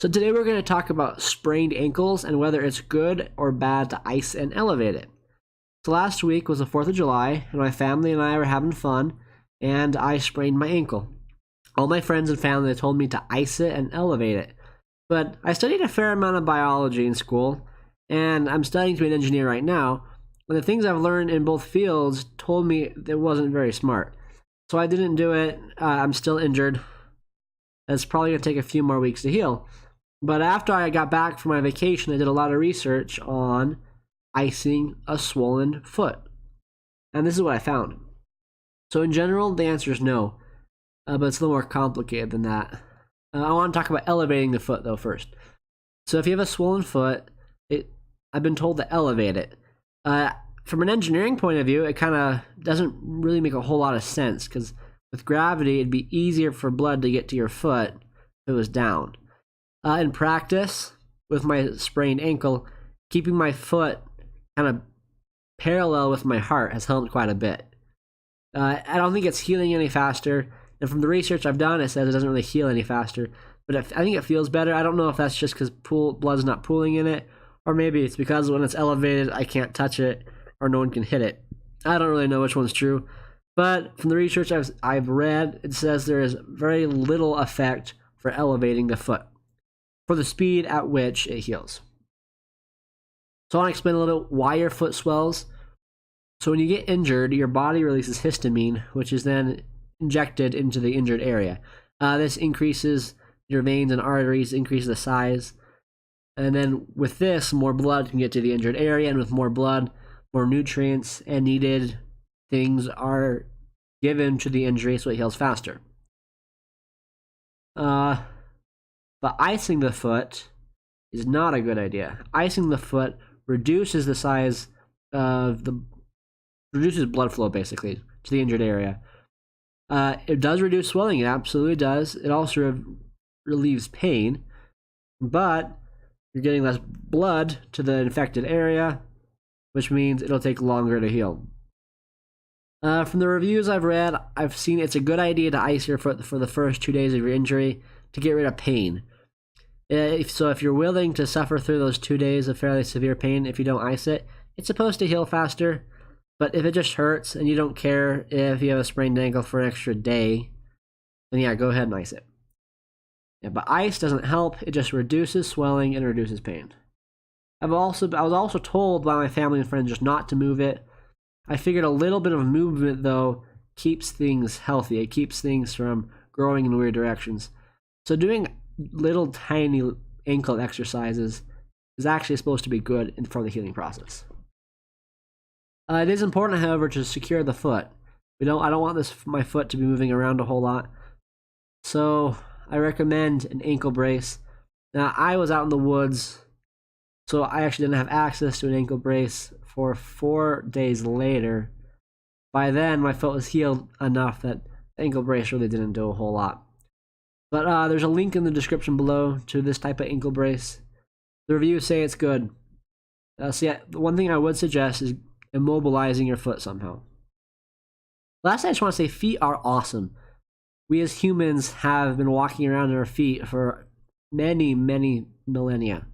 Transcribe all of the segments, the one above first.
So today we're going to talk about sprained ankles and whether it's good or bad to ice and elevate it. So last week was the 4th of July, and my family and I were having fun, and I sprained my ankle. All my friends and family told me to ice it and elevate it. But I studied a fair amount of biology in school, and I'm studying to be an engineer right now, and the things I've learned in both fields told me it wasn't very smart. So I didn't do it. I'm still injured. It's probably going to take a few more weeks to heal. But after I got back from my vacation, I did a lot of research on icing a swollen foot. And this is what I found. So in general, the answer is no. But it's a little more complicated than that. I want to talk about elevating the foot, though, first. So if you have a swollen foot, I've been told to elevate it. From an engineering point of view, it kind of doesn't really make a whole lot of sense, because with gravity, it'd be easier for blood to get to your foot if it was down. In practice, with my sprained ankle, keeping my foot kind of parallel with my heart has helped quite a bit. I don't think it's healing any faster, and from the research I've done, it says it doesn't really heal any faster, but I think it feels better. I don't know if that's just because blood's not pooling in it, or maybe it's because when it's elevated, I can't touch it, or no one can hit it. I don't really know which one's true, but from the research I've read, it says there is very little effect for elevating the foot for the speed at which it heals. So I want to explain a little bit why your foot swells. So when you get injured, your body releases histamine, which is then injected into the injured area. This increases your veins and arteries, increases the size, and then with this, more blood can get to the injured area, and with more blood, more nutrients and needed things are given to the injury so it heals faster. But icing the foot is not a good idea. Icing the foot reduces the size of reduces blood flow basically to the injured area. It does reduce swelling, it absolutely does. It also relieves pain, but you're getting less blood to the infected area, which means it'll take longer to heal. From the reviews I've read, I've seen it's a good idea to ice your foot for the first 2 days of your injury to get rid of pain. If you're willing to suffer through those 2 days of fairly severe pain, if you don't ice it, it's supposed to heal faster. But if it just hurts and you don't care if you have a sprained ankle for an extra day, then yeah, go ahead and ice it. Yeah, but ice doesn't help, it just reduces swelling and reduces pain. I was also told by my family and friends just not to move it. I figured a little bit of movement, though, keeps things healthy. It keeps things from growing in weird directions. So doing little tiny ankle exercises is actually supposed to be good for the healing process. It is important, however, to secure the foot. I don't want my foot to be moving around a whole lot. So I recommend an ankle brace. Now, I was out in the woods, so I actually didn't have access to an ankle brace for 4 days later. By then, my foot was healed enough that the ankle brace really didn't do a whole lot. But there's a link in the description below to this type of ankle brace. The reviews say it's good. So yeah, the one thing I would suggest is immobilizing your foot somehow. Last, I just want to say feet are awesome. We as humans have been walking around on our feet for many, many millennia.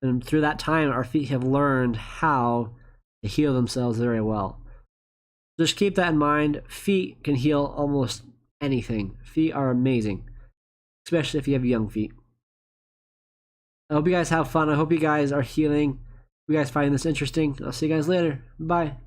And through that time, our feet have learned how to heal themselves very well. Just keep that in mind. Feet can heal almost anything. Feet are amazing, especially if you have young feet. I hope you guys have fun. I hope you guys are healing. If you guys find this interesting, I'll see you guys later. Bye.